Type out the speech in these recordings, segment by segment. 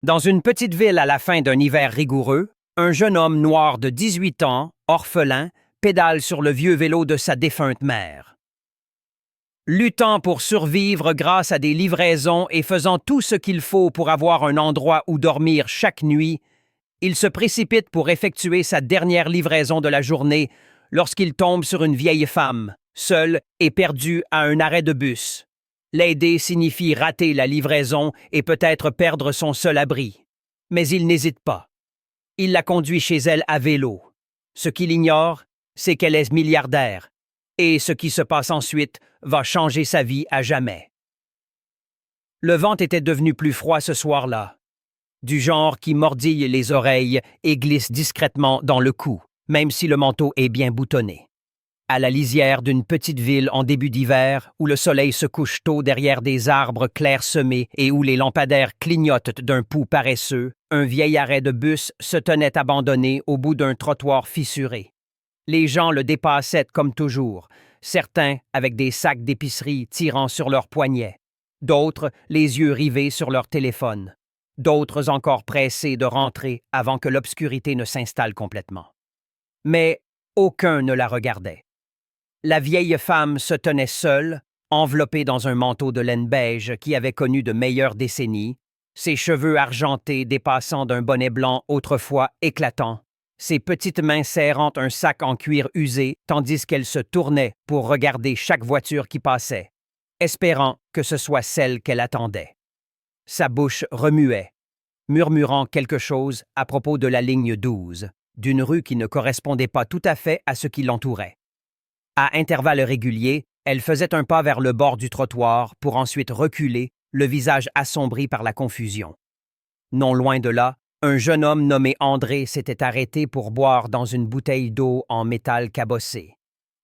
Dans une petite ville à la fin d'un hiver rigoureux, un jeune homme noir de 18 ans, orphelin, pédale sur le vieux vélo de sa défunte mère. Luttant pour survivre grâce à des livraisons et faisant tout ce qu'il faut pour avoir un endroit où dormir chaque nuit, il se précipite pour effectuer sa dernière livraison de la journée lorsqu'il tombe sur une vieille femme, seule et perdue à un arrêt de bus. L'aider signifie rater la livraison et peut-être perdre son seul abri. Mais il n'hésite pas. Il la conduit chez elle à vélo. Ce qu'il ignore, c'est qu'elle est milliardaire. Et ce qui se passe ensuite va changer sa vie à jamais. Le vent était devenu plus froid ce soir-là. Du genre qui mordille les oreilles et glisse discrètement dans le cou, même si le manteau est bien boutonné. À la lisière d'une petite ville en début d'hiver, où le soleil se couche tôt derrière des arbres clairsemés et où les lampadaires clignotent d'un pouls paresseux, un vieil arrêt de bus se tenait abandonné au bout d'un trottoir fissuré. Les gens le dépassaient comme toujours, certains avec des sacs d'épicerie tirant sur leurs poignets, d'autres les yeux rivés sur leur téléphone, d'autres encore pressés de rentrer avant que l'obscurité ne s'installe complètement. Mais aucun ne la regardait. La vieille femme se tenait seule, enveloppée dans un manteau de laine beige qui avait connu de meilleures décennies, ses cheveux argentés dépassant d'un bonnet blanc autrefois éclatant, ses petites mains serrant un sac en cuir usé tandis qu'elle se tournait pour regarder chaque voiture qui passait, espérant que ce soit celle qu'elle attendait. Sa bouche remuait, murmurant quelque chose à propos de la ligne 12, d'une rue qui ne correspondait pas tout à fait à ce qui l'entourait. À intervalles réguliers, elle faisait un pas vers le bord du trottoir pour ensuite reculer, le visage assombri par la confusion. Non loin de là, un jeune homme nommé André s'était arrêté pour boire dans une bouteille d'eau en métal cabossé.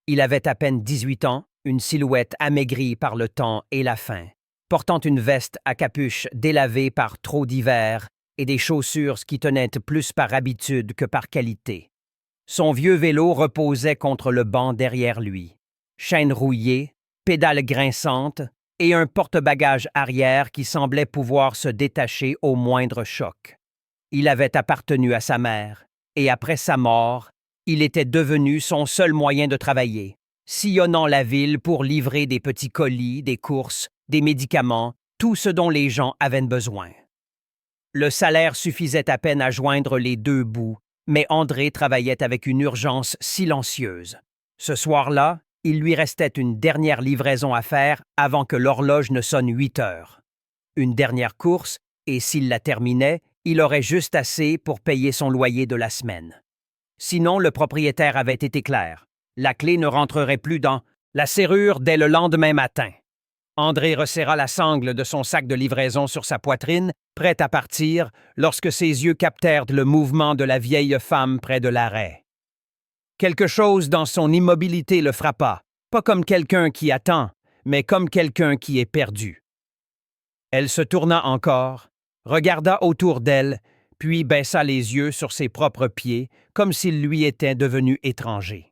Il avait à peine 18 ans, une silhouette amaigrie par le temps et la faim, portant une veste à capuche délavée par trop d'hiver et des chaussures qui tenaient plus par habitude que par qualité. Son vieux vélo reposait contre le banc derrière lui. Chaîne rouillée, pédales grinçantes et un porte-bagages arrière qui semblait pouvoir se détacher au moindre choc. Il avait appartenu à sa mère, et après sa mort, il était devenu son seul moyen de travailler, sillonnant la ville pour livrer des petits colis, des courses, des médicaments, tout ce dont les gens avaient besoin. Le salaire suffisait à peine à joindre les deux bouts, mais André travaillait avec une urgence silencieuse. Ce soir-là, il lui restait une dernière livraison à faire avant que l'horloge ne sonne 8 heures. Une dernière course, et s'il la terminait, il aurait juste assez pour payer son loyer de la semaine. Sinon, le propriétaire avait été clair. La clé ne rentrerait plus dans la serrure dès le lendemain matin. André resserra la sangle de son sac de livraison sur sa poitrine, prêt à partir, lorsque ses yeux captèrent le mouvement de la vieille femme près de l'arrêt. Quelque chose dans son immobilité le frappa, pas comme quelqu'un qui attend, mais comme quelqu'un qui est perdu. Elle se tourna encore, regarda autour d'elle, puis baissa les yeux sur ses propres pieds, comme s'ils lui étaient devenus étrangers.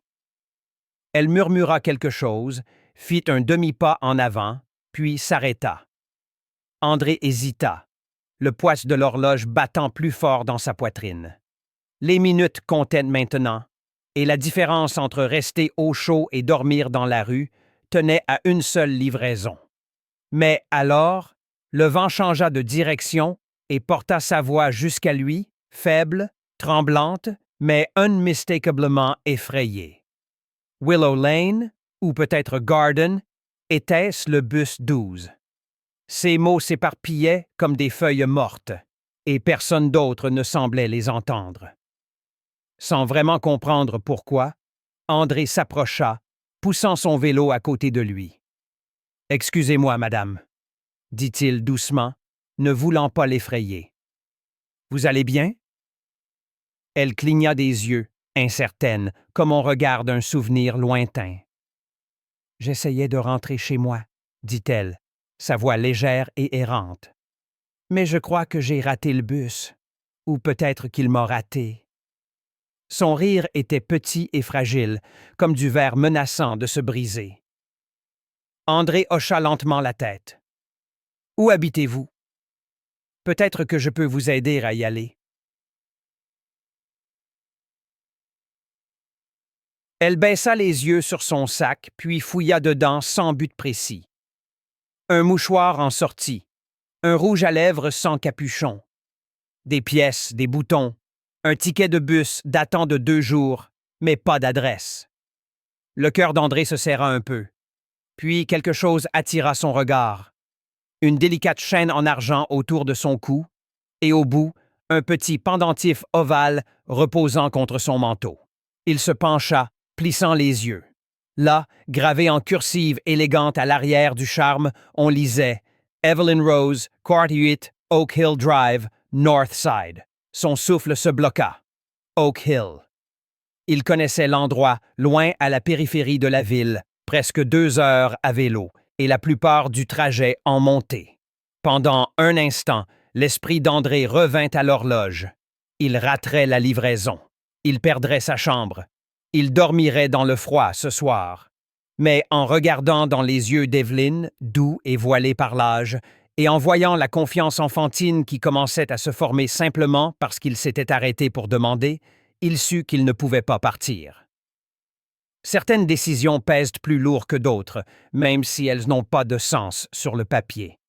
Elle murmura quelque chose, fit un demi-pas en avant, puis s'arrêta. André hésita, le pouce de l'horloge battant plus fort dans sa poitrine. Les minutes comptaient maintenant, et la différence entre rester au chaud et dormir dans la rue tenait à une seule livraison. Mais alors, le vent changea de direction et porta sa voix jusqu'à lui, faible, tremblante, mais unmistakablement effrayée. Willow Lane, ou peut-être Garden, était-ce le bus 12? Ces mots s'éparpillaient comme des feuilles mortes, et personne d'autre ne semblait les entendre. Sans vraiment comprendre pourquoi, André s'approcha, poussant son vélo à côté de lui. « Excusez-moi, madame, » dit-il doucement, ne voulant pas l'effrayer. « Vous allez bien? » Elle cligna des yeux, incertaine, comme on regarde un souvenir lointain. « J'essayais de rentrer chez moi, » dit-elle, sa voix légère et errante. « Mais je crois que j'ai raté le bus, ou peut-être qu'il m'a raté. » Son rire était petit et fragile, comme du verre menaçant de se briser. André hocha lentement la tête. « Où habitez-vous? » Peut-être que je peux vous aider à y aller. Elle baissa les yeux sur son sac, puis fouilla dedans sans but précis. Un mouchoir en sortit, un rouge à lèvres sans capuchon, des pièces, des boutons, un ticket de bus datant de 2 jours, mais pas d'adresse. Le cœur d'André se serra un peu. Puis quelque chose attira son regard. Une délicate chaîne en argent autour de son cou, et au bout, un petit pendentif ovale reposant contre son manteau. Il se pencha, plissant les yeux. Là, gravé en cursive élégante à l'arrière du charme, on lisait « Evelyn Rose, 48 Oak Hill Drive, North Side ». Son souffle se bloqua. Oak Hill. Il connaissait l'endroit, loin à la périphérie de la ville, presque 2 heures à vélo, et la plupart du trajet en montée. Pendant un instant, l'esprit d'André revint à l'horloge. Il raterait la livraison. Il perdrait sa chambre. Il dormirait dans le froid ce soir. Mais en regardant dans les yeux d'Evelyn, doux et voilés par l'âge, et en voyant la confiance enfantine qui commençait à se former simplement parce qu'il s'était arrêté pour demander, il sut qu'il ne pouvait pas partir. Certaines décisions pèsent plus lourd que d'autres, même si elles n'ont pas de sens sur le papier.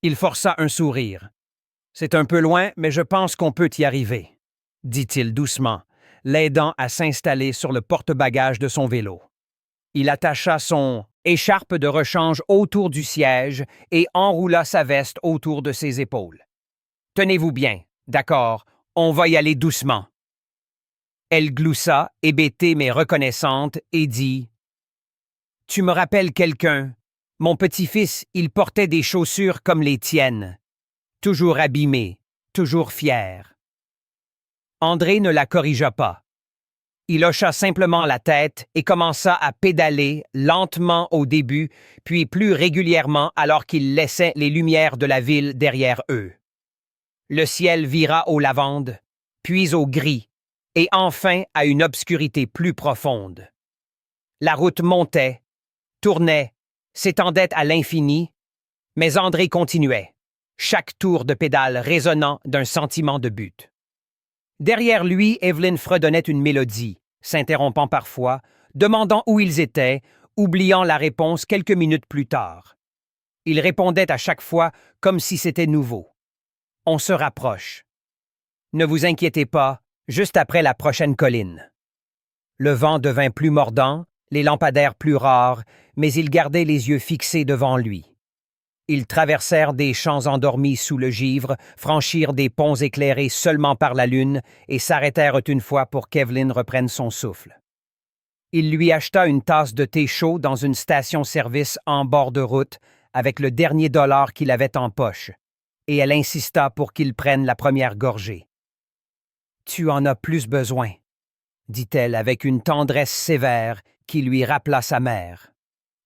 Il força un sourire. « C'est un peu loin, mais je pense qu'on peut y arriver », dit-il doucement, l'aidant à s'installer sur le porte-bagages de son vélo. Il attacha son écharpe de rechange autour du siège et enroula sa veste autour de ses épaules. « Tenez-vous bien, d'accord, on va y aller doucement. » Elle gloussa, hébétée mais reconnaissante, et dit « Tu me rappelles quelqu'un. Mon petit-fils, il portait des chaussures comme les tiennes. Toujours abîmé, toujours fier. » André ne la corrigea pas. Il hocha simplement la tête et commença à pédaler lentement au début, puis plus régulièrement alors qu'il laissait les lumières de la ville derrière eux. Le ciel vira au lavande, puis au gris, et enfin à une obscurité plus profonde. La route montait, tournait, s'étendait à l'infini, mais André continuait, chaque tour de pédale résonnant d'un sentiment de but. Derrière lui, Evelyn fredonnait une mélodie, s'interrompant parfois, demandant où ils étaient, oubliant la réponse quelques minutes plus tard. Il répondait à chaque fois comme si c'était nouveau. « On se rapproche. Ne vous inquiétez pas, juste après la prochaine colline. » Le vent devint plus mordant, les lampadaires plus rares, mais il gardait les yeux fixés devant lui. Ils traversèrent des champs endormis sous le givre, franchirent des ponts éclairés seulement par la lune et s'arrêtèrent une fois pour qu'Evelyn reprenne son souffle. Il lui acheta une tasse de thé chaud dans une station-service en bord de route avec le dernier dollar qu'il avait en poche, et elle insista pour qu'il prenne la première gorgée. « Tu en as plus besoin, » dit-elle avec une tendresse sévère qui lui rappela sa mère.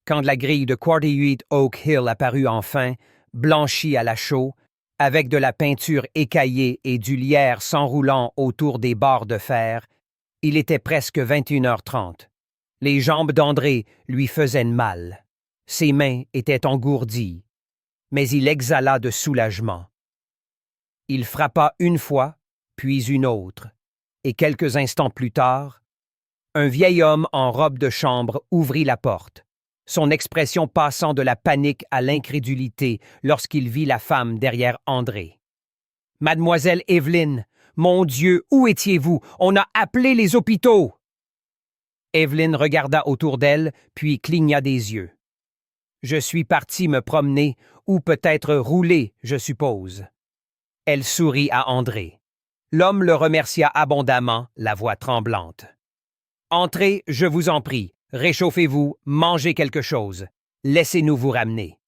Quand la grille de 48 Oak Hill apparut enfin, blanchie à la chaux, avec de la peinture écaillée et du lierre s'enroulant autour des barres de fer, il était presque 21h30. Les jambes d'André lui faisaient mal. Ses mains étaient engourdies, mais il exhala de soulagement. Il frappa une fois, puis une autre, et quelques instants plus tard, un vieil homme en robe de chambre ouvrit la porte, son expression passant de la panique à l'incrédulité lorsqu'il vit la femme derrière André. « Mademoiselle Evelyn, mon Dieu, où étiez-vous? On a appelé les hôpitaux! » Evelyn regarda autour d'elle, puis cligna des yeux. « Je suis partie me promener, ou peut-être rouler, je suppose. » Elle sourit à André. L'homme le remercia abondamment, la voix tremblante. « Entrez, je vous en prie. Réchauffez-vous, mangez quelque chose. Laissez-nous vous ramener. »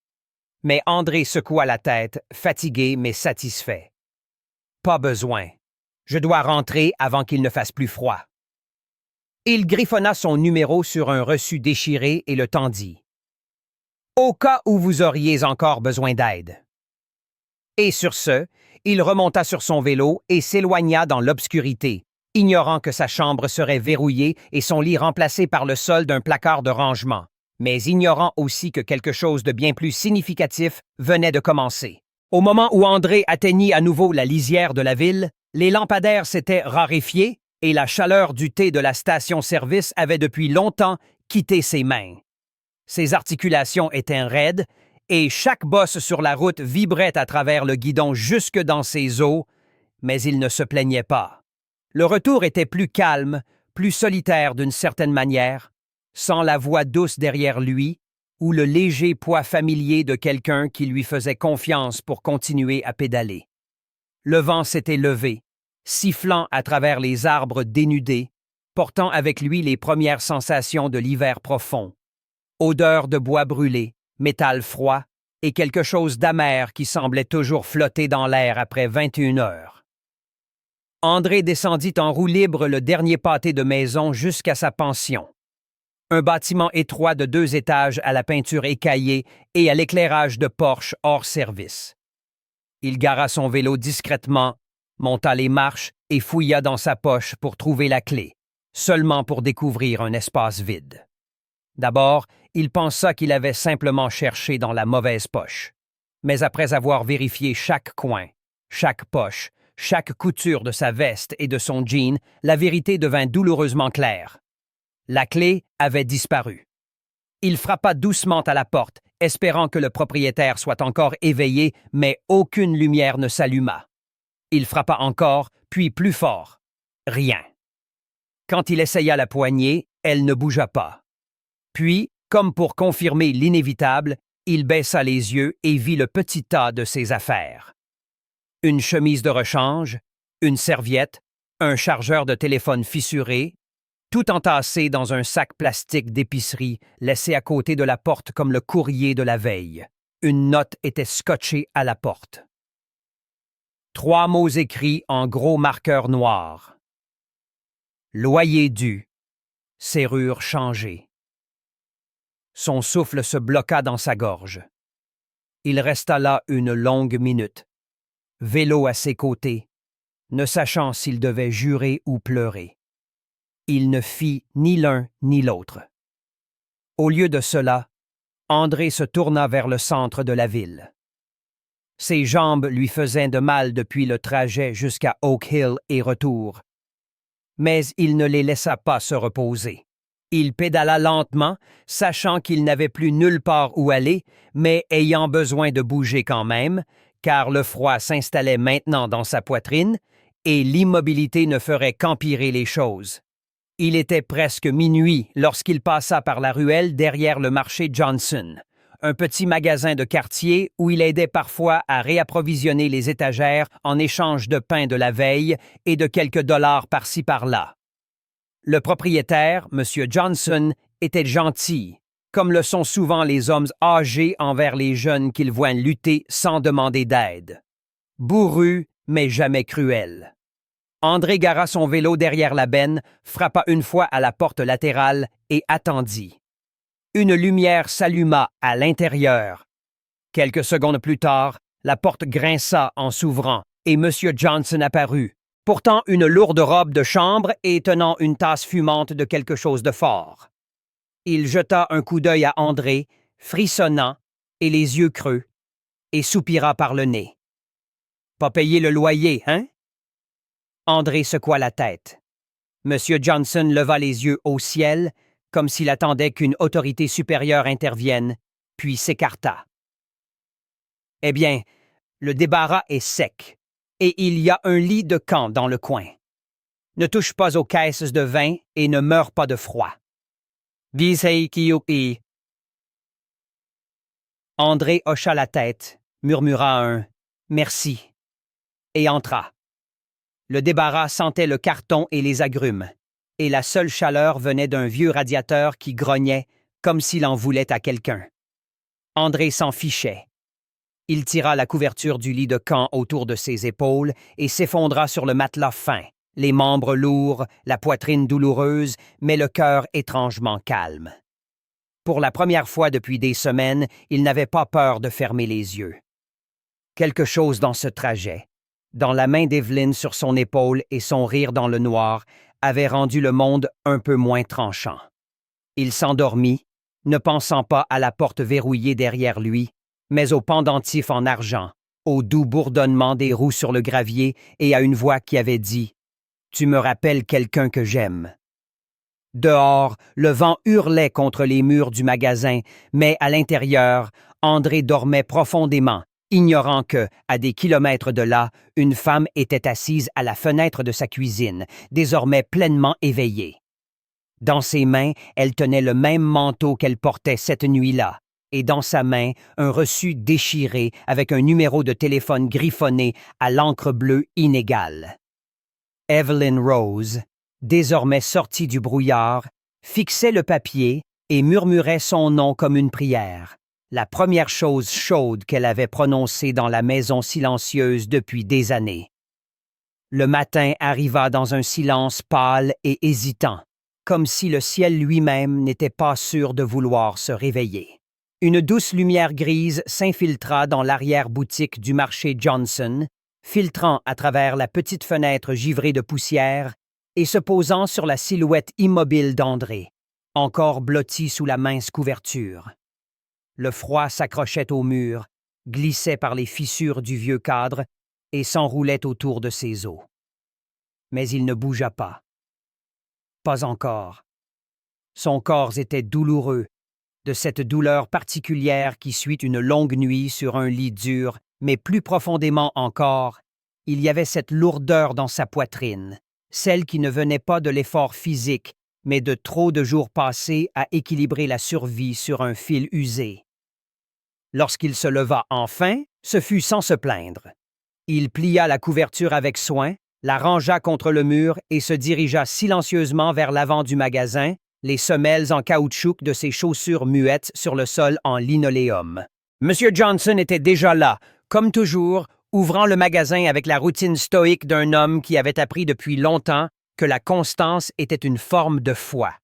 Mais André secoua la tête, fatigué mais satisfait. « Pas besoin. Je dois rentrer avant qu'il ne fasse plus froid. » Il griffonna son numéro sur un reçu déchiré et le tendit. « Au cas où vous auriez encore besoin d'aide. » Et sur ce, il remonta sur son vélo et s'éloigna dans l'obscurité, ignorant que sa chambre serait verrouillée et son lit remplacé par le sol d'un placard de rangement, mais ignorant aussi que quelque chose de bien plus significatif venait de commencer. Au moment où André atteignit à nouveau la lisière de la ville, les lampadaires s'étaient raréfiés et la chaleur du thé de la station-service avait depuis longtemps quitté ses mains. Ses articulations étaient raides et chaque bosse sur la route vibrait à travers le guidon jusque dans ses os, mais il ne se plaignait pas. Le retour était plus calme, plus solitaire d'une certaine manière, sans la voix douce derrière lui ou le léger poids familier de quelqu'un qui lui faisait confiance pour continuer à pédaler. Le vent s'était levé, sifflant à travers les arbres dénudés, portant avec lui les premières sensations de l'hiver profond. Odeur de bois brûlé, métal froid et quelque chose d'amer qui semblait toujours flotter dans l'air après 21 heures. André descendit en roue libre le dernier pâté de maison jusqu'à sa pension. Un bâtiment étroit de 2 étages à la peinture écaillée et à l'éclairage de Porsche hors service. Il gara son vélo discrètement, monta les marches et fouilla dans sa poche pour trouver la clé, seulement pour découvrir un espace vide. D'abord, il pensa qu'il avait simplement cherché dans la mauvaise poche. Mais après avoir vérifié chaque coin, chaque poche, chaque couture de sa veste et de son jean, la vérité devint douloureusement claire. La clé avait disparu. Il frappa doucement à la porte, espérant que le propriétaire soit encore éveillé, mais aucune lumière ne s'alluma. Il frappa encore, puis plus fort. Rien. Quand il essaya la poignée, elle ne bougea pas. Puis, comme pour confirmer l'inévitable, il baissa les yeux et vit le petit tas de ses affaires. Une chemise de rechange, une serviette, un chargeur de téléphone fissuré, tout entassé dans un sac plastique d'épicerie laissé à côté de la porte comme le courrier de la veille. Une note était scotchée à la porte. 3 mots écrits en gros marqueur noir. Loyer dû. Serrure changée. Son souffle se bloqua dans sa gorge. Il resta là une longue minute, vélo à ses côtés, ne sachant s'il devait jurer ou pleurer. Il ne fit ni l'un ni l'autre. Au lieu de cela, André se tourna vers le centre de la ville. Ses jambes lui faisaient de mal depuis le trajet jusqu'à Oak Hill et retour. Mais il ne les laissa pas se reposer. Il pédala lentement, sachant qu'il n'avait plus nulle part où aller, mais ayant besoin de bouger quand même, car le froid s'installait maintenant dans sa poitrine et l'immobilité ne ferait qu'empirer les choses. Il était presque minuit lorsqu'il passa par la ruelle derrière le marché Johnson, un petit magasin de quartier où il aidait parfois à réapprovisionner les étagères en échange de pain de la veille et de quelques dollars par-ci par-là. Le propriétaire, M. Johnson, était gentil, comme le sont souvent les hommes âgés envers les jeunes qu'ils voient lutter sans demander d'aide. Bourru, mais jamais cruel. André gara son vélo derrière la benne, frappa une fois à la porte latérale et attendit. Une lumière s'alluma à l'intérieur. Quelques secondes plus tard, la porte grinça en s'ouvrant et M. Johnson apparut, portant une lourde robe de chambre et tenant une tasse fumante de quelque chose de fort. Il jeta un coup d'œil à André, frissonnant et les yeux creux, et soupira par le nez. « Pas payer le loyer, hein? » André secoua la tête. M. Johnson leva les yeux au ciel, comme s'il attendait qu'une autorité supérieure intervienne, puis s'écarta. « Eh bien, le débarras est sec, et il y a un lit de camp dans le coin. Ne touche pas aux caisses de vin et ne meurs pas de froid. » André hocha la tête, murmura un « merci » et entra. Le débarras sentait le carton et les agrumes, et la seule chaleur venait d'un vieux radiateur qui grognait comme s'il en voulait à quelqu'un. André s'en fichait. Il tira la couverture du lit de camp autour de ses épaules et s'effondra sur le matelas fin, les membres lourds, la poitrine douloureuse, mais le cœur étrangement calme. Pour la première fois depuis des semaines, il n'avait pas peur de fermer les yeux. Quelque chose dans ce trajet, dans la main d'Evelyn sur son épaule et son rire dans le noir, avait rendu le monde un peu moins tranchant. Il s'endormit, ne pensant pas à la porte verrouillée derrière lui, mais au pendentif en argent, au doux bourdonnement des roues sur le gravier et à une voix qui avait dit « Tu me rappelles quelqu'un que j'aime ». Dehors, le vent hurlait contre les murs du magasin, mais à l'intérieur, André dormait profondément, ignorant que, à des kilomètres de là, une femme était assise à la fenêtre de sa cuisine, désormais pleinement éveillée. Dans ses mains, elle tenait le même manteau qu'elle portait cette nuit-là, et dans sa main, un reçu déchiré avec un numéro de téléphone griffonné à l'encre bleue inégale. Evelyn Rose, désormais sortie du brouillard, fixait le papier et murmurait son nom comme une prière, la première chose chaude qu'elle avait prononcée dans la maison silencieuse depuis des années. Le matin arriva dans un silence pâle et hésitant, comme si le ciel lui-même n'était pas sûr de vouloir se réveiller. Une douce lumière grise s'infiltra dans l'arrière-boutique du marché Johnson, filtrant à travers la petite fenêtre givrée de poussière et se posant sur la silhouette immobile d'André, encore blotti sous la mince couverture. Le froid s'accrochait au mur, glissait par les fissures du vieux cadre et s'enroulait autour de ses os. Mais il ne bougea pas. Pas encore. Son corps était douloureux, de cette douleur particulière qui suit une longue nuit sur un lit dur, mais plus profondément encore, il y avait cette lourdeur dans sa poitrine, celle qui ne venait pas de l'effort physique, mais de trop de jours passés à équilibrer la survie sur un fil usé. Lorsqu'il se leva enfin, ce fut sans se plaindre. Il plia la couverture avec soin, la rangea contre le mur et se dirigea silencieusement vers l'avant du magasin, les semelles en caoutchouc de ses chaussures muettes sur le sol en linoléum. Monsieur Johnson était déjà là, comme toujours, ouvrant le magasin avec la routine stoïque d'un homme qui avait appris depuis longtemps que la constance était une forme de foi.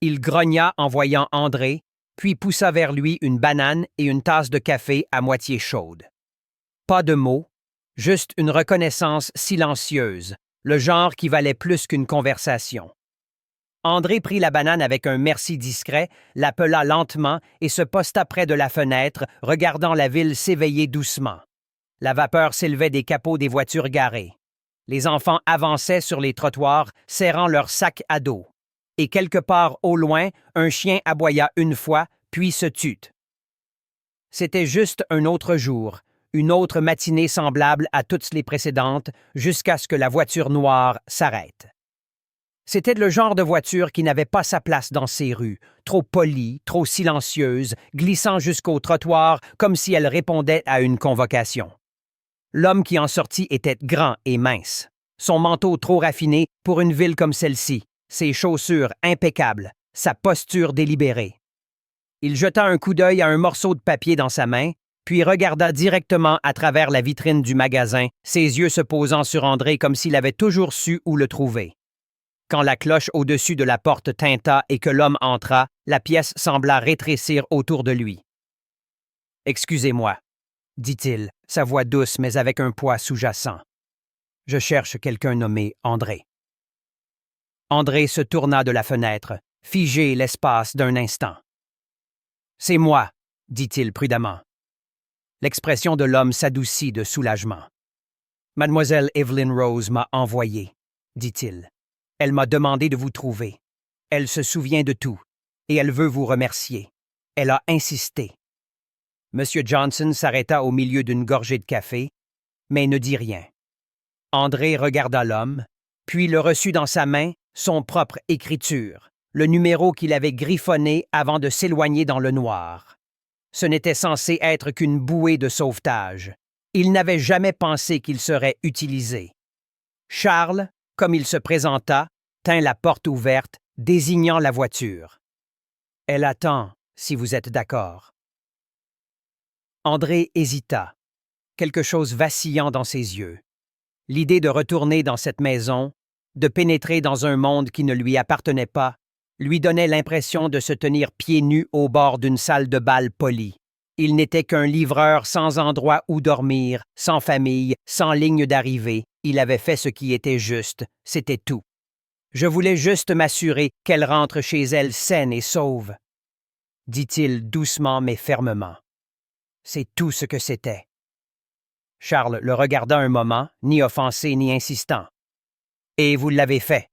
Il grogna en voyant André, puis poussa vers lui une banane et une tasse de café à moitié chaude. Pas de mots, juste une reconnaissance silencieuse, le genre qui valait plus qu'une conversation. André prit la banane avec un merci discret, l'appela lentement et se posta près de la fenêtre, regardant la ville s'éveiller doucement. La vapeur s'élevait des capots des voitures garées. Les enfants avançaient sur les trottoirs, serrant leurs sacs à dos. Et quelque part au loin, un chien aboya une fois, puis se tut. C'était juste un autre jour, une autre matinée semblable à toutes les précédentes, jusqu'à ce que la voiture noire s'arrête. C'était le genre de voiture qui n'avait pas sa place dans ces rues, trop polie, trop silencieuse, glissant jusqu'au trottoir comme si elle répondait à une convocation. L'homme qui en sortit était grand et mince, son manteau trop raffiné pour une ville comme celle-ci, ses chaussures impeccables, sa posture délibérée. Il jeta un coup d'œil à un morceau de papier dans sa main, puis regarda directement à travers la vitrine du magasin, ses yeux se posant sur André comme s'il avait toujours su où le trouver. Quand la cloche au-dessus de la porte tinta et que l'homme entra, la pièce sembla rétrécir autour de lui. « Excusez-moi, » dit-il, sa voix douce mais avec un poids sous-jacent. « Je cherche quelqu'un nommé André. » André se tourna de la fenêtre, figé l'espace d'un instant. « C'est moi, » dit-il prudemment. L'expression de l'homme s'adoucit de soulagement. « Mademoiselle Evelyn Rose m'a envoyé, » dit-il. « Elle m'a demandé de vous trouver. Elle se souvient de tout, et elle veut vous remercier. Elle a insisté. » Monsieur Johnson s'arrêta au milieu d'une gorgée de café, mais ne dit rien. André regarda l'homme, puis le reçut dans sa main, son propre écriture, le numéro qu'il avait griffonné avant de s'éloigner dans le noir. Ce n'était censé être qu'une bouée de sauvetage. Il n'avait jamais pensé qu'il serait utilisé. Charles, comme il se présenta, tint la porte ouverte, désignant la voiture. « Elle attend, si vous êtes d'accord. » André hésita, quelque chose vacillant dans ses yeux. L'idée de retourner dans cette maison, de pénétrer dans un monde qui ne lui appartenait pas, lui donnait l'impression de se tenir pieds nus au bord d'une salle de bal polie. Il n'était qu'un livreur sans endroit où dormir, sans famille, sans ligne d'arrivée. Il avait fait ce qui était juste, c'était tout. Je voulais juste m'assurer qu'elle rentre chez elle saine et sauve, dit-il doucement mais fermement. C'est tout ce que c'était. Charles le regarda un moment, ni offensé ni insistant. « Et vous l'avez fait, »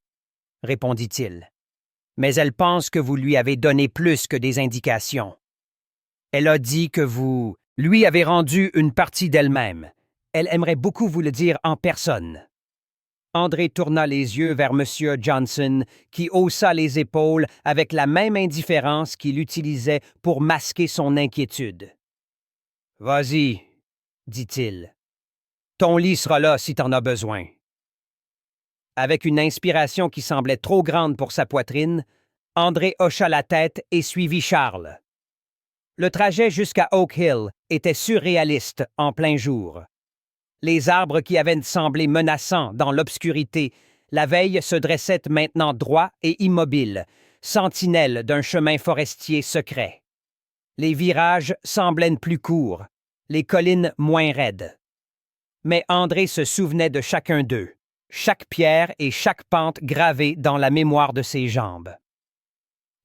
répondit-il. « Mais elle pense que vous lui avez donné plus que des indications. Elle a dit que vous lui avez rendu une partie d'elle-même. Elle aimerait beaucoup vous le dire en personne. » André tourna les yeux vers M. Johnson, qui haussa les épaules avec la même indifférence qu'il utilisait pour masquer son inquiétude. « Vas-y, » dit-il. « Ton lit sera là si t'en as besoin. » Avec une inspiration qui semblait trop grande pour sa poitrine, André hocha la tête et suivit Charles. Le trajet jusqu'à Oak Hill était surréaliste en plein jour. Les arbres qui avaient semblé menaçants dans l'obscurité la veille se dressaient maintenant droits et immobiles, sentinelles d'un chemin forestier secret. Les virages semblaient plus courts, les collines moins raides. Mais André se souvenait de chacun d'eux, chaque pierre et chaque pente gravée dans la mémoire de ses jambes.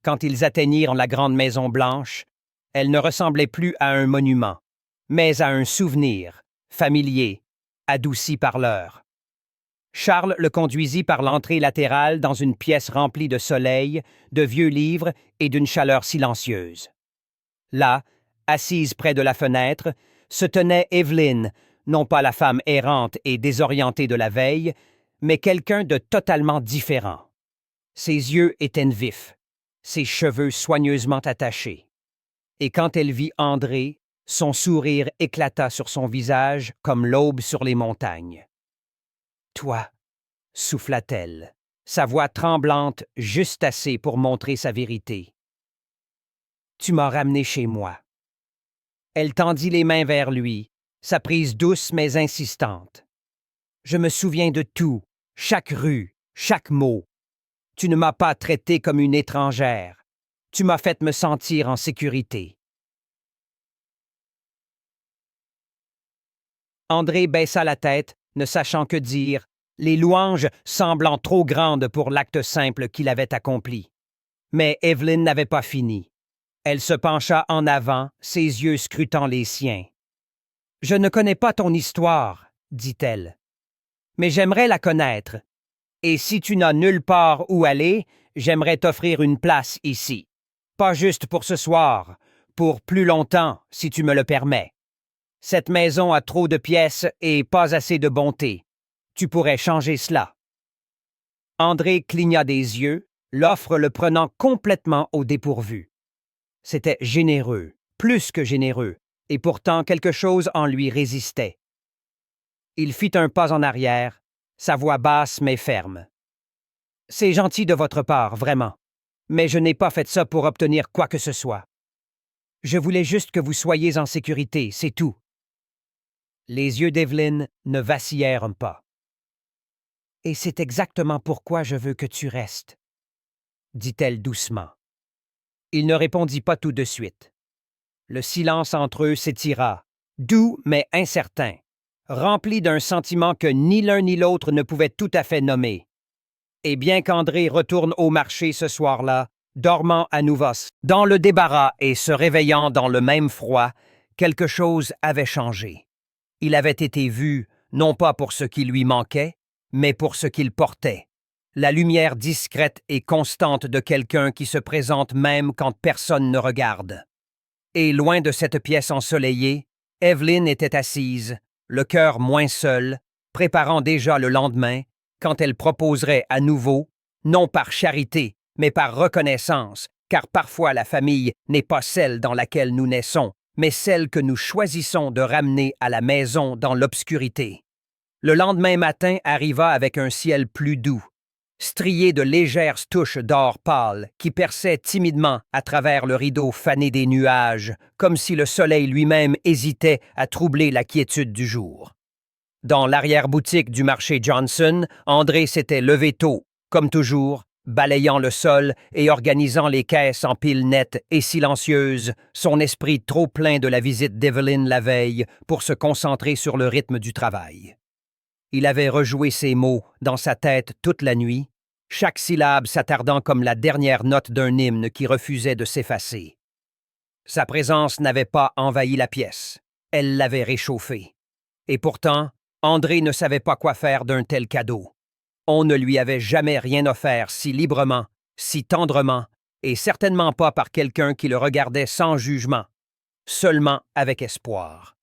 Quand ils atteignirent la grande maison blanche, elle ne ressemblait plus à un monument, mais à un souvenir, familier, adouci par l'heure. Charles le conduisit par l'entrée latérale dans une pièce remplie de soleil, de vieux livres et d'une chaleur silencieuse. Là, assise près de la fenêtre, se tenait Evelyn, non pas la femme errante et désorientée de la veille, mais quelqu'un de totalement différent. Ses yeux étaient vifs, ses cheveux soigneusement attachés. Et quand elle vit André, son sourire éclata sur son visage comme l'aube sur les montagnes. « Toi, » souffla-t-elle, sa voix tremblante juste assez pour montrer sa vérité. « Tu m'as ramené chez moi. » Elle tendit les mains vers lui, sa prise douce mais insistante. « Je me souviens de tout, chaque rue, chaque mot. Tu ne m'as pas traité comme une étrangère. Tu m'as fait me sentir en sécurité. » André baissa la tête, ne sachant que dire, les louanges semblant trop grandes pour l'acte simple qu'il avait accompli. Mais Evelyn n'avait pas fini. Elle se pencha en avant, ses yeux scrutant les siens. « Je ne connais pas ton histoire, » dit-elle. « Mais j'aimerais la connaître. Et si tu n'as nulle part où aller, j'aimerais t'offrir une place ici. Pas juste pour ce soir, pour plus longtemps, si tu me le permets. Cette maison a trop de pièces et pas assez de bonté. Tu pourrais changer cela. » André cligna des yeux, l'offre le prenant complètement au dépourvu. C'était généreux, plus que généreux, et pourtant quelque chose en lui résistait. Il fit un pas en arrière, sa voix basse mais ferme. « C'est gentil de votre part, vraiment, mais je n'ai pas fait ça pour obtenir quoi que ce soit. Je voulais juste que vous soyez en sécurité, c'est tout. » Les yeux d'Evelyn ne vacillèrent pas. « Et c'est exactement pourquoi je veux que tu restes, » dit-elle doucement. Il ne répondit pas tout de suite. Le silence entre eux s'étira, doux mais incertain, rempli d'un sentiment que ni l'un ni l'autre ne pouvait tout à fait nommer. Et bien qu'André retourne au marché ce soir-là, dormant à Nouvos, dans le débarras et se réveillant dans le même froid, quelque chose avait changé. Il avait été vu, non pas pour ce qui lui manquait, mais pour ce qu'il portait. La lumière discrète et constante de quelqu'un qui se présente même quand personne ne regarde. Et loin de cette pièce ensoleillée, Evelyn était assise, le cœur moins seul, préparant déjà le lendemain, quand elle proposerait à nouveau, non par charité, mais par reconnaissance, car parfois la famille n'est pas celle dans laquelle nous naissons, mais celle que nous choisissons de ramener à la maison dans l'obscurité. Le lendemain matin arriva avec un ciel plus doux, strié de légères touches d'or pâle qui perçaient timidement à travers le rideau fané des nuages, comme si le soleil lui-même hésitait à troubler la quiétude du jour. Dans l'arrière-boutique du marché Johnson, André s'était levé tôt, comme toujours, balayant le sol et organisant les caisses en piles nettes et silencieuses, son esprit trop plein de la visite d'Evelyn la veille pour se concentrer sur le rythme du travail. Il avait rejoué ces mots dans sa tête toute la nuit, chaque syllabe s'attardant comme la dernière note d'un hymne qui refusait de s'effacer. Sa présence n'avait pas envahi la pièce, elle l'avait réchauffée. Et pourtant, André ne savait pas quoi faire d'un tel cadeau. On ne lui avait jamais rien offert si librement, si tendrement, et certainement pas par quelqu'un qui le regardait sans jugement, seulement avec espoir.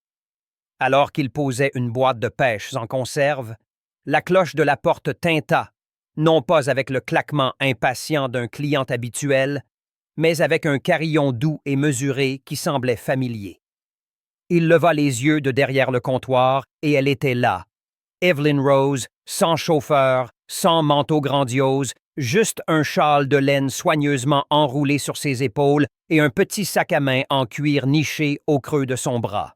Alors qu'il posait une boîte de pêches en conserve, la cloche de la porte tinta, non pas avec le claquement impatient d'un client habituel, mais avec un carillon doux et mesuré qui semblait familier. Il leva les yeux de derrière le comptoir et elle était là. Evelyn Rose, sans chauffeur, sans manteau grandiose, juste un châle de laine soigneusement enroulé sur ses épaules et un petit sac à main en cuir niché au creux de son bras.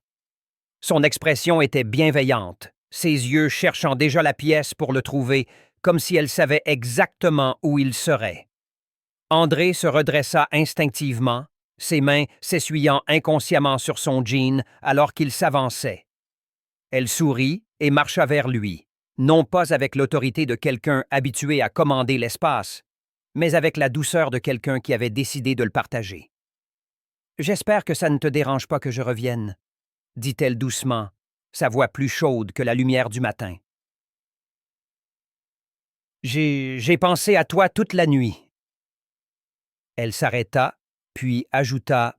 Son expression était bienveillante, ses yeux cherchant déjà la pièce pour le trouver, comme si elle savait exactement où il serait. André se redressa instinctivement, ses mains s'essuyant inconsciemment sur son jean alors qu'il s'avançait. Elle sourit et marcha vers lui, non pas avec l'autorité de quelqu'un habitué à commander l'espace, mais avec la douceur de quelqu'un qui avait décidé de le partager. « J'espère que ça ne te dérange pas que je revienne, » dit-elle doucement, sa voix plus chaude que la lumière du matin. « J'ai pensé à toi toute la nuit. » Elle s'arrêta, puis ajouta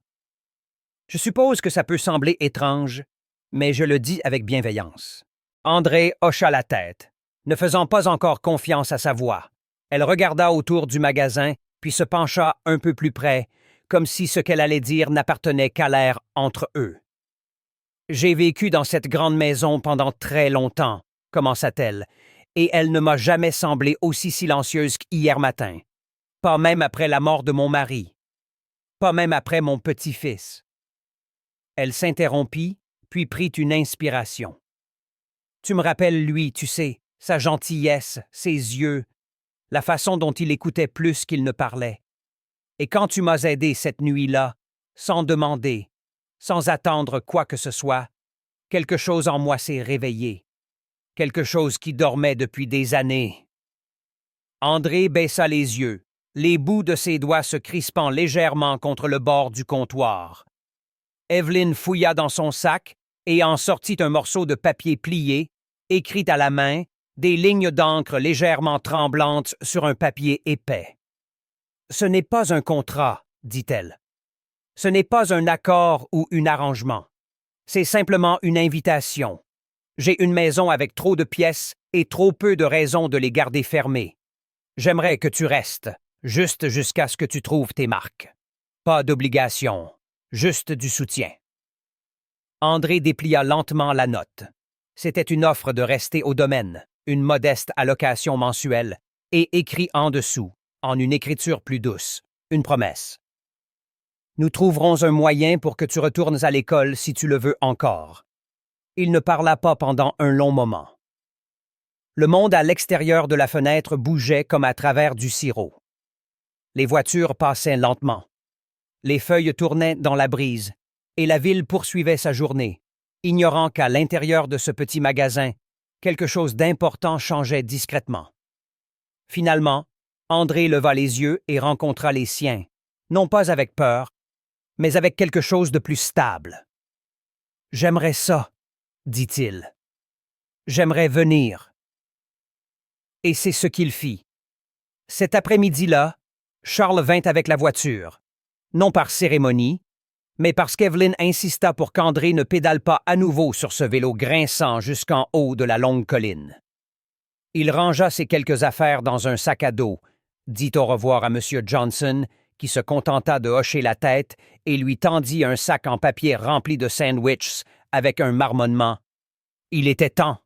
« Je suppose que ça peut sembler étrange, mais je le dis avec bienveillance. » André hocha la tête, ne faisant pas encore confiance à sa voix. Elle regarda autour du magasin, puis se pencha un peu plus près, comme si ce qu'elle allait dire n'appartenait qu'à l'air entre eux. « J'ai vécu dans cette grande maison pendant très longtemps, » commença-t-elle, « et elle ne m'a jamais semblé aussi silencieuse qu'hier matin. Pas même après la mort de mon mari. Pas même après mon petit-fils. » Elle s'interrompit, puis prit une inspiration. « Tu me rappelles lui, tu sais, sa gentillesse, ses yeux, la façon dont il écoutait plus qu'il ne parlait. Et quand tu m'as aidé cette nuit-là, sans demander, sans attendre quoi que ce soit, quelque chose en moi s'est réveillé. Quelque chose qui dormait depuis des années. » André baissa les yeux, les bouts de ses doigts se crispant légèrement contre le bord du comptoir. Evelyn fouilla dans son sac et en sortit un morceau de papier plié, écrit à la main, des lignes d'encre légèrement tremblantes sur un papier épais. « Ce n'est pas un contrat, » dit-elle. « Ce n'est pas un accord ou un arrangement. C'est simplement une invitation. J'ai une maison avec trop de pièces et trop peu de raisons de les garder fermées. J'aimerais que tu restes, juste jusqu'à ce que tu trouves tes marques. Pas d'obligation, juste du soutien. » André déplia lentement la note. C'était une offre de rester au domaine, une modeste allocation mensuelle, et écrit en dessous, en une écriture plus douce, une promesse. « Nous trouverons un moyen pour que tu retournes à l'école si tu le veux encore. » Il ne parla pas pendant un long moment. Le monde à l'extérieur de la fenêtre bougeait comme à travers du sirop. Les voitures passaient lentement. Les feuilles tournaient dans la brise, et la ville poursuivait sa journée, ignorant qu'à l'intérieur de ce petit magasin, quelque chose d'important changeait discrètement. Finalement, André leva les yeux et rencontra les siens, non pas avec peur, mais avec quelque chose de plus stable. « J'aimerais ça, » dit-il. « J'aimerais venir. » Et c'est ce qu'il fit. Cet après-midi-là, Charles vint avec la voiture, non par cérémonie, mais parce qu'Evelyn insista pour qu'André ne pédale pas à nouveau sur ce vélo grinçant jusqu'en haut de la longue colline. Il rangea ses quelques affaires dans un sac à dos, dit au revoir à M. Johnson, qui se contenta de hocher la tête et lui tendit un sac en papier rempli de sandwichs avec un marmonnement. Il était temps.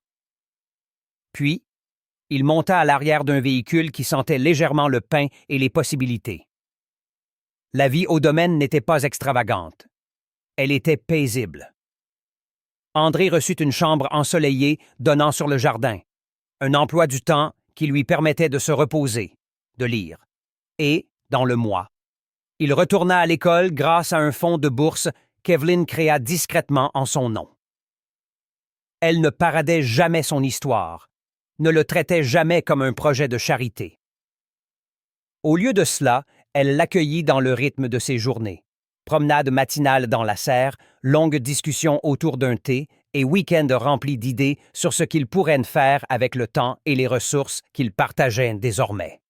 Puis, il monta à l'arrière d'un véhicule qui sentait légèrement le pain et les possibilités. La vie au domaine n'était pas extravagante. Elle était paisible. André reçut une chambre ensoleillée donnant sur le jardin, un emploi du temps qui lui permettait de se reposer, de lire. Et, dans le mois, il retourna à l'école grâce à un fonds de bourse qu'Evelyn créa discrètement en son nom. Elle ne paradait jamais son histoire, ne le traitait jamais comme un projet de charité. Au lieu de cela, elle l'accueillit dans le rythme de ses journées. Promenade matinale dans la serre, longues discussions autour d'un thé et week-ends remplis d'idées sur ce qu'ils pourraient faire avec le temps et les ressources qu'ils partageaient désormais.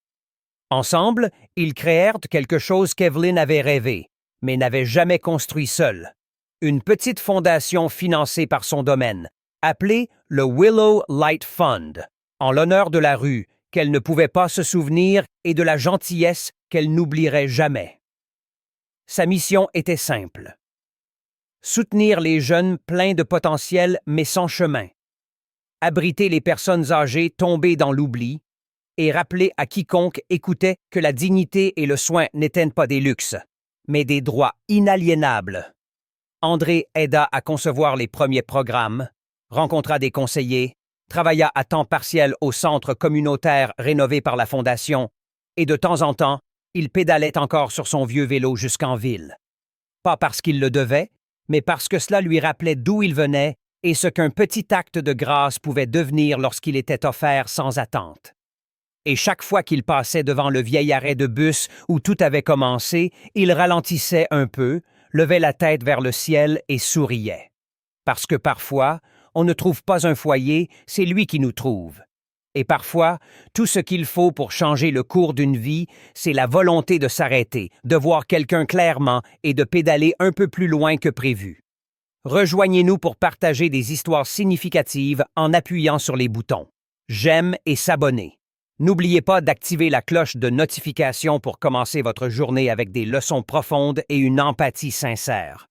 Ensemble, ils créèrent quelque chose qu'Evelyn avait rêvé, mais n'avait jamais construit seule. Une petite fondation financée par son domaine, appelée le Willow Light Fund, en l'honneur de la rue, qu'elle ne pouvait pas se souvenir et de la gentillesse qu'elle n'oublierait jamais. Sa mission était simple. Soutenir les jeunes pleins de potentiel mais sans chemin. Abriter les personnes âgées tombées dans l'oubli et rappeler à quiconque écoutait que la dignité et le soin n'étaient pas des luxes, mais des droits inaliénables. André aida à concevoir les premiers programmes, rencontra des conseillers, travailla à temps partiel au centre communautaire rénové par la Fondation et de temps en temps, il pédalait encore sur son vieux vélo jusqu'en ville. Pas parce qu'il le devait, mais parce que cela lui rappelait d'où il venait et ce qu'un petit acte de grâce pouvait devenir lorsqu'il était offert sans attente. Et chaque fois qu'il passait devant le vieil arrêt de bus où tout avait commencé, il ralentissait un peu, levait la tête vers le ciel et souriait. Parce que parfois, on ne trouve pas un foyer, c'est lui qui nous trouve. Et parfois, tout ce qu'il faut pour changer le cours d'une vie, c'est la volonté de s'arrêter, de voir quelqu'un clairement et de pédaler un peu plus loin que prévu. Rejoignez-nous pour partager des histoires significatives en appuyant sur les boutons « J'aime » et « S'abonner ». N'oubliez pas d'activer la cloche de notification pour commencer votre journée avec des leçons profondes et une empathie sincère.